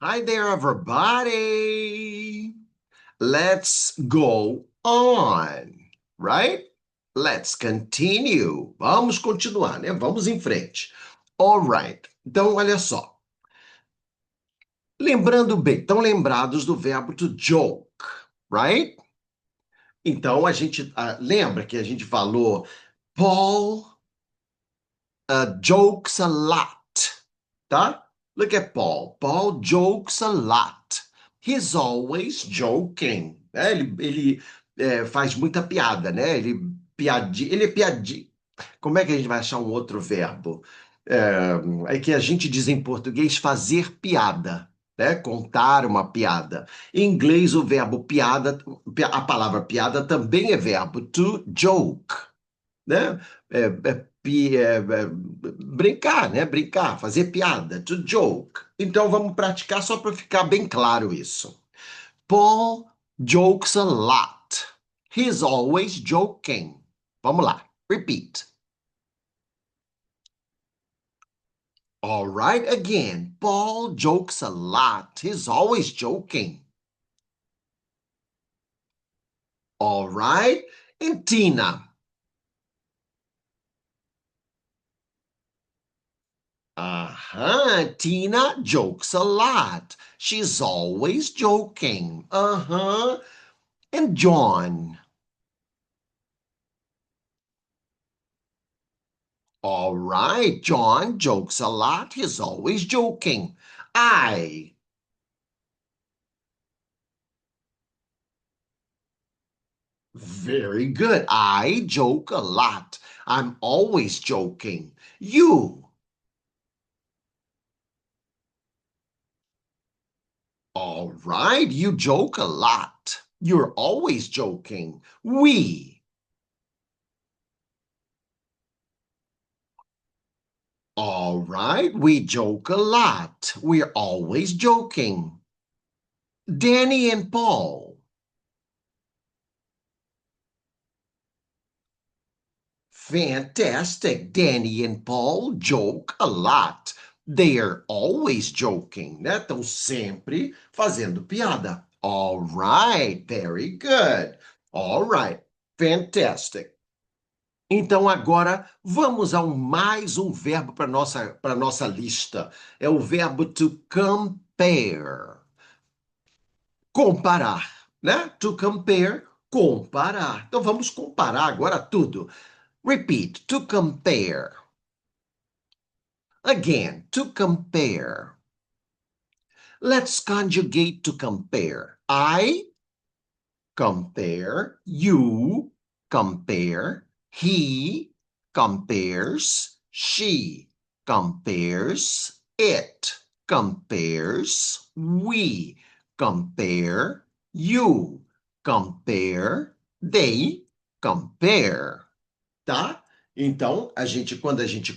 Hi there, everybody. Let's go on, right? Let's continue. Vamos continuar, né? Vamos em frente. All right. Então, olha só. Lembrando bem, estão lembrados do verbo to joke, right? Então, a gente lembra que a gente falou Paul jokes a lot, tá? Look at Paul. Paul jokes a lot. He's always joking. Né? Ele faz muita piada, né? Ele é piadinho. Como é que a gente vai achar um outro verbo? É que a gente diz em português fazer piada, né? Contar uma piada. Em inglês, o verbo piada, a palavra piada também é verbo to joke, né? Brincar, né? Brincar, fazer piada, to joke. Então vamos praticar só para ficar bem claro isso. Paul jokes a lot. He's always joking. Vamos lá. Repeat. All right, again. Paul jokes a lot. He's always joking. All right. And Tina. Uh-huh. Tina jokes a lot. She's always joking. Uh-huh. And John. All right. John jokes a lot. He's always joking. I. Very good. I joke a lot. I'm always joking. You. All right. You joke a lot. You're always joking. We. All right. We joke a lot. We're always joking. Danny and Paul. Fantastic. Danny and Paul joke a lot. They're always joking, né? Estão sempre fazendo piada. All right. Very good. All right. Fantastic. Então agora vamos a mais um verbo para nossa lista. É o verbo to compare. Comparar, né? To compare, comparar. Então vamos comparar agora tudo. Repeat, to compare. Again, to compare. Let's conjugate to compare. I compare, you compare, he compares, she compares, it compares, we compare, you compare, they compare. Tá? Então, quando a gente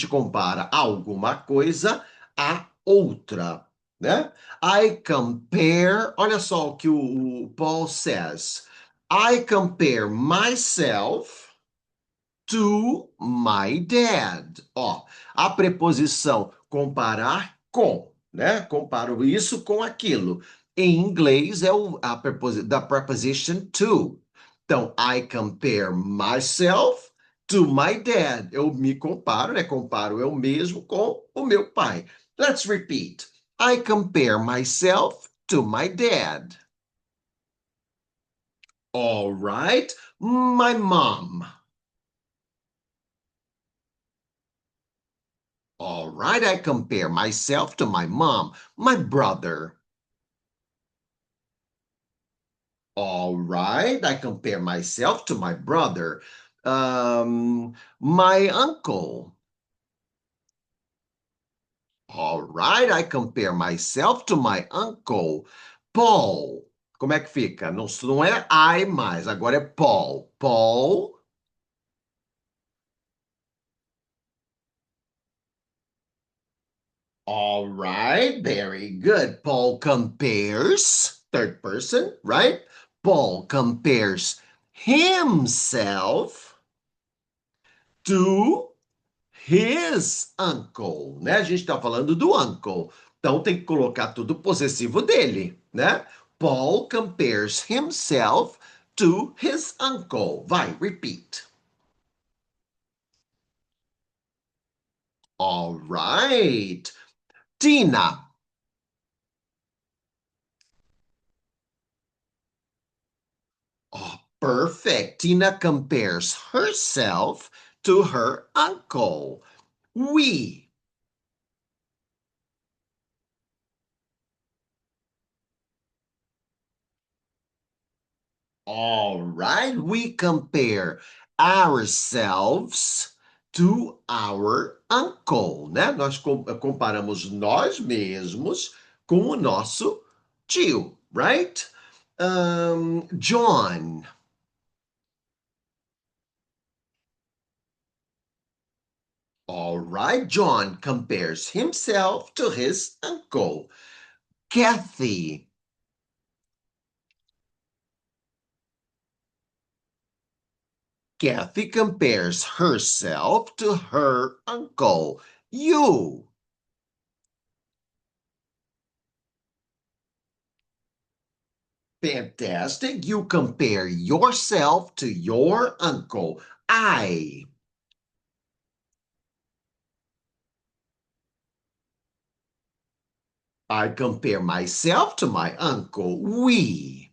compara alguma coisa a outra, né? I compare, olha só o que o Paul says. I compare myself to my dad. Ó, a preposição comparar com, né? Comparo isso com aquilo. Em inglês é da preposition to. Então, I compare myself to my dad. Eu me comparo, né? Comparo eu mesmo com o meu pai. Let's repeat. I compare myself to my dad. All right. My mom. All right, I compare myself to my mom, my brother. All right, I compare myself to my brother, my uncle. All right, I compare myself to my uncle, Paul. Como é que fica? Não é I mais, agora é Paul. Paul. All right, very good. Paul compares, third person, right? Paul compares himself to his uncle, né? A gente está falando do uncle. Então tem que colocar tudo possessivo dele, né? Paul compares himself to his uncle. Vai, repeat. All right. Tina. Oh, perfect. Tina compares herself to her uncle. We. All right. We compare ourselves to our uncle, né? Nós comparamos nós mesmos com o nosso tio, right? John. All right. John compares himself to his uncle. Kathy. Kathy compares herself to her uncle. You. Fantastic. You compare yourself to your uncle. I. I compare myself to my uncle. We.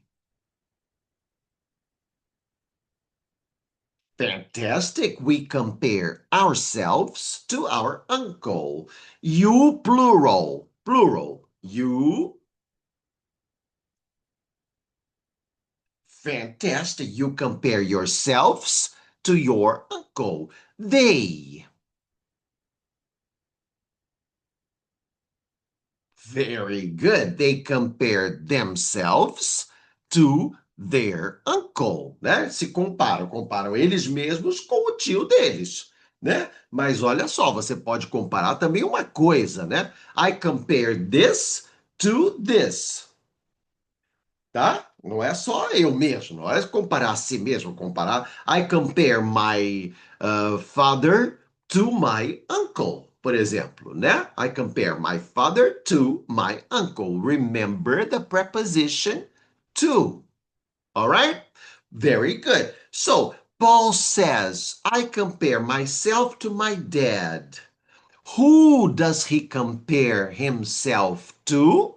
Fantastic. We compare ourselves to our uncle. You, plural. Plural. You. Fantastic. You compare yourselves to your uncle. They. Very good. They compare themselves to their uncle, né? Se comparam eles mesmos com o tio deles, né? Mas olha só, você pode comparar também uma coisa, né? I compare this to this, tá? Não é só eu mesmo, não é comparar a si mesmo, comparar. I compare my father to my uncle, por exemplo, né? I compare my father to my uncle. Remember the preposition to, all right? Very good. So, Paul says, I compare myself to my dad. Who does he compare himself to?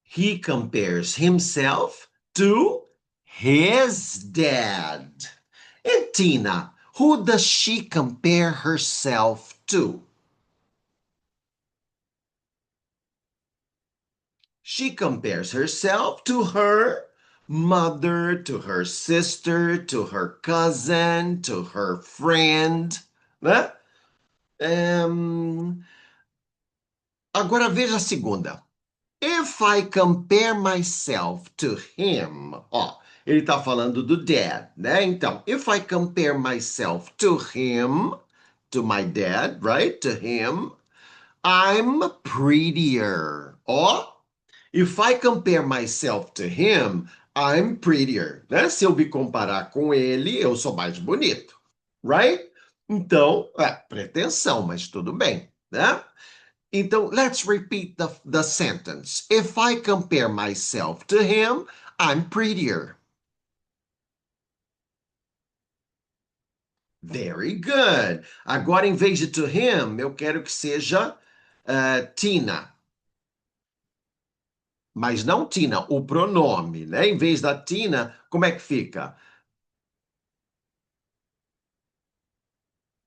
He compares himself to his dad. And Tina, who does she compare herself to? She compares herself to her mother, to her sister, to her cousin, to her friend, né? Agora veja a segunda. If I compare myself to him, ó, ele tá falando do dad, né? Então, if I compare myself to him, to my dad, right? To him, I'm prettier. Ó, if I compare myself to him, I'm prettier, né? Se eu me comparar com ele, eu sou mais bonito, right? Então, pretensão, mas tudo bem, né? Então, let's repeat the sentence. If I compare myself to him, I'm prettier. Very good. Agora, em vez de to him, eu quero que seja Tina. Mas não Tina, o pronome, né? Em vez da Tina, como é que fica?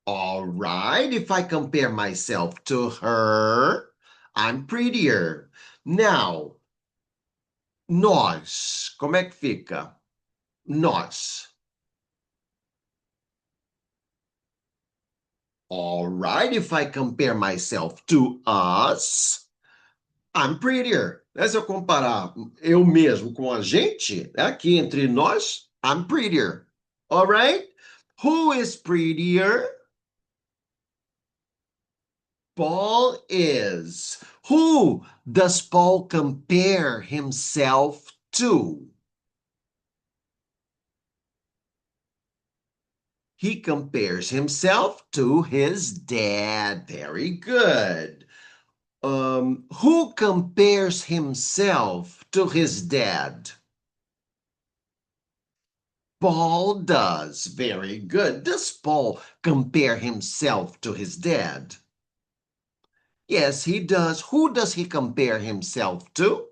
All right. If I compare myself to her, I'm prettier. Now, nós, como é que fica? Nós. All right, if I compare myself to us, I'm prettier. Né? Se eu comparar eu mesmo com a gente, né, aqui entre nós, I'm prettier. All right? Who is prettier? Paul is. Who does Paul compare himself to? He compares himself to his dad. Very good. Who compares himself to his dad? Paul does. Very good. Does Paul compare himself to his dad? Yes, he does. Who does he compare himself to?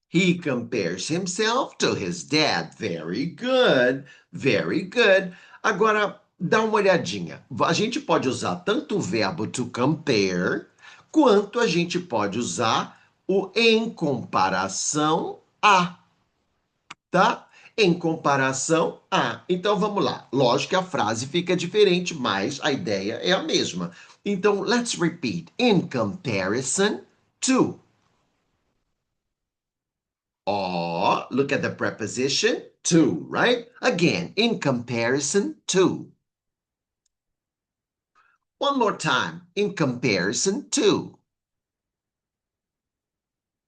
He compares himself to his dad. Very good. Very good. Agora, dá uma olhadinha. A gente pode usar tanto o verbo to compare, quanto a gente pode usar o em comparação a, tá? Em comparação a. Então vamos lá. Lógico que a frase fica diferente, mas a ideia é a mesma. Então, let's repeat. In comparison to. Or, look at the preposition to, right? Again, in comparison to. One more time. In comparison to.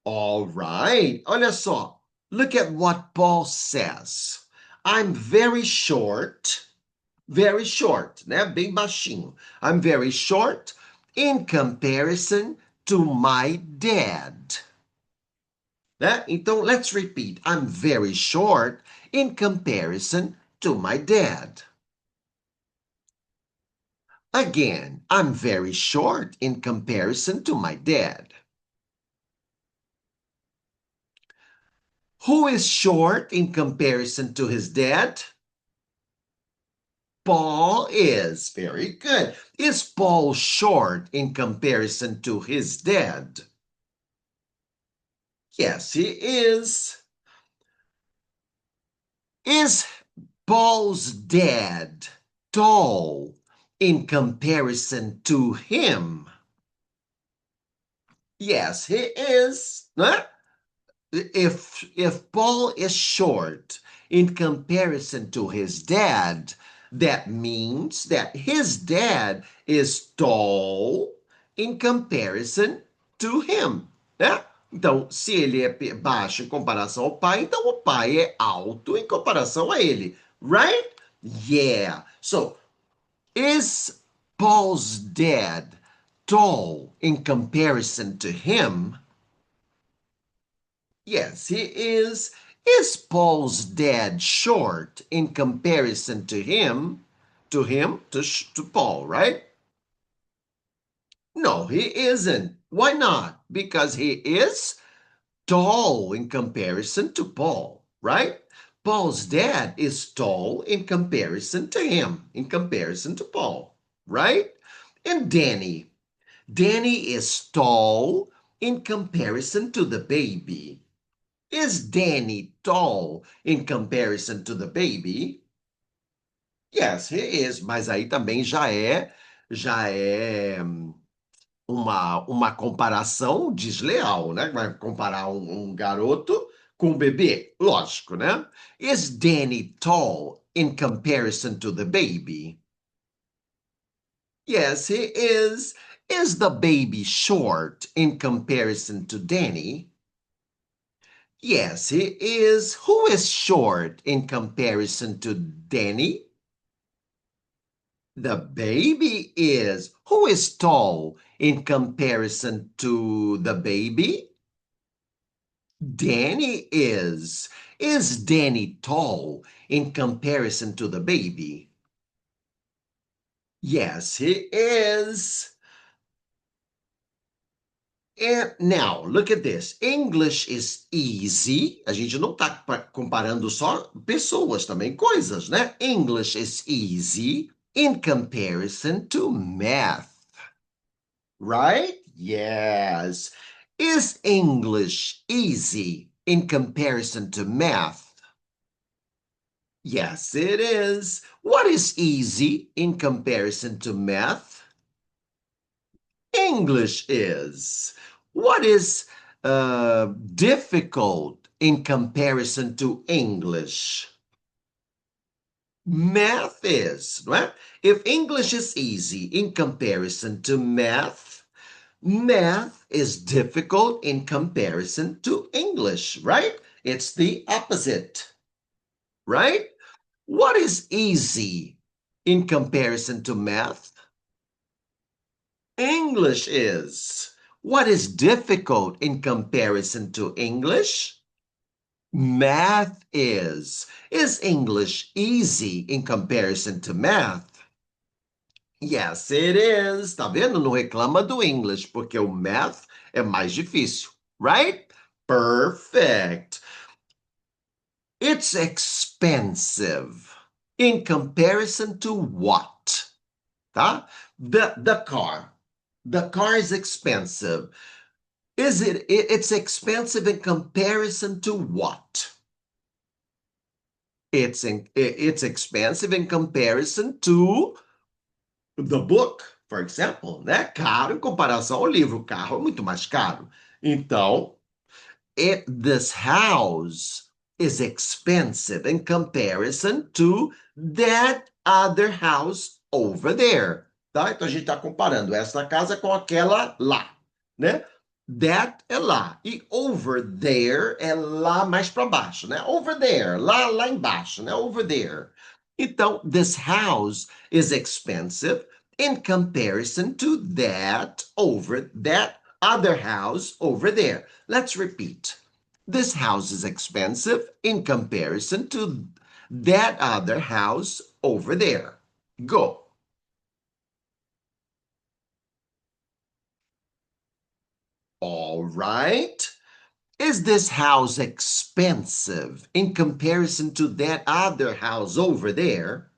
All right. Olha só. Look at what Paul says. I'm very short, né? Bem baixinho. I'm very short in comparison to my dad. Né? Então, let's repeat. I'm very short in comparison to my dad. Again, I'm very short in comparison to my dad. Who is short in comparison to his dad? Paul is. Very good. Is Paul short in comparison to his dad? Yes, he is. Is Paul's dad tall in comparison to him? Yes, he is. Né? If Paul is short in comparison to his dad, that means that his dad is tall in comparison to him, né? Então, se ele é baixo em comparação ao pai, então o pai é alto em comparação a ele, right? Yeah. So, is Paul's dad tall in comparison to him? Yes, he is. Is Paul's dad short in comparison to him? To Paul, right? No, he isn't. Why not? Because he is tall in comparison to Paul, right? Paul's dad is tall in comparison to him, in comparison to Paul, right? And Danny. Danny is tall in comparison to the baby. Is Danny tall in comparison to the baby? Yes, he is, mas aí também já é uma comparação desleal, né? Vai comparar um garoto com um bebê, lógico, né? Is Danny tall in comparison to the baby? Yes, he is. Is the baby short in comparison to Danny? Yes, he is. Who is short in comparison to Danny? The baby is. Who is tall in comparison to the baby? Danny is. Is Danny tall in comparison to the baby? Yes, he is. And now, look at this. English is easy. A gente não está comparando só pessoas, também coisas, né? English is easy in comparison to math. Right? Yes. Is English easy in comparison to math? Yes, it is. What is easy in comparison to math? English is. What is difficult in comparison to English? Math is, right? If English is easy in comparison to math, math is difficult in comparison to English, right? It's the opposite. right? What is easy in comparison to math? English is. What is difficult in comparison to English? Math is. Is English easy in comparison to math? Yes, it is. Tá vendo? Não reclama do English, porque o math é mais difícil, right? Perfect. It's expensive. In comparison to what? Tá? The car. The car is expensive. It's expensive in comparison to what? It's expensive in comparison to the book, for example, né? Caro em comparação ao livro. O carro é muito mais caro. Então, this house is expensive in comparison to that other house over there. Tá? Então a gente está comparando essa casa com aquela lá, né? That é lá. E over there é lá mais para baixo, né? Over there, lá embaixo, né? Over there. Então, this house is expensive in comparison to that other house over there. Let's repeat. This house is expensive in comparison to that other house over there. Go. All right. Is this house expensive in comparison to that other house over there?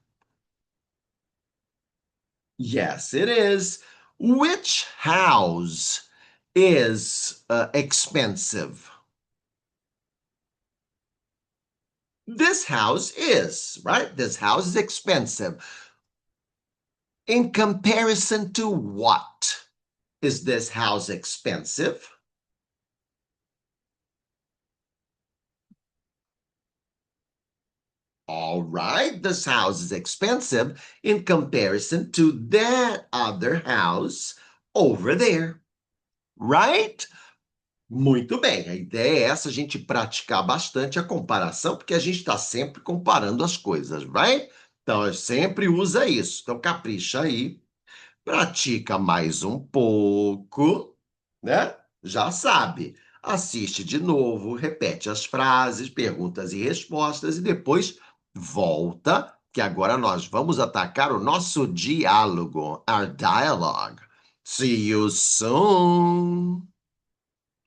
Yes, it is. Which house is expensive? This house is, right? This house is expensive. In comparison to what is this house expensive? All right, this house is expensive in comparison to that other house over there, right? Muito bem, a ideia é essa, a gente praticar bastante a comparação, porque a gente está sempre comparando as coisas, right? Então, sempre usa isso. Então, capricha aí, pratica mais um pouco, né? Já sabe. Assiste de novo, repete as frases, perguntas e respostas e depois volta, que agora nós vamos atacar o nosso diálogo, our dialogue. See you soon!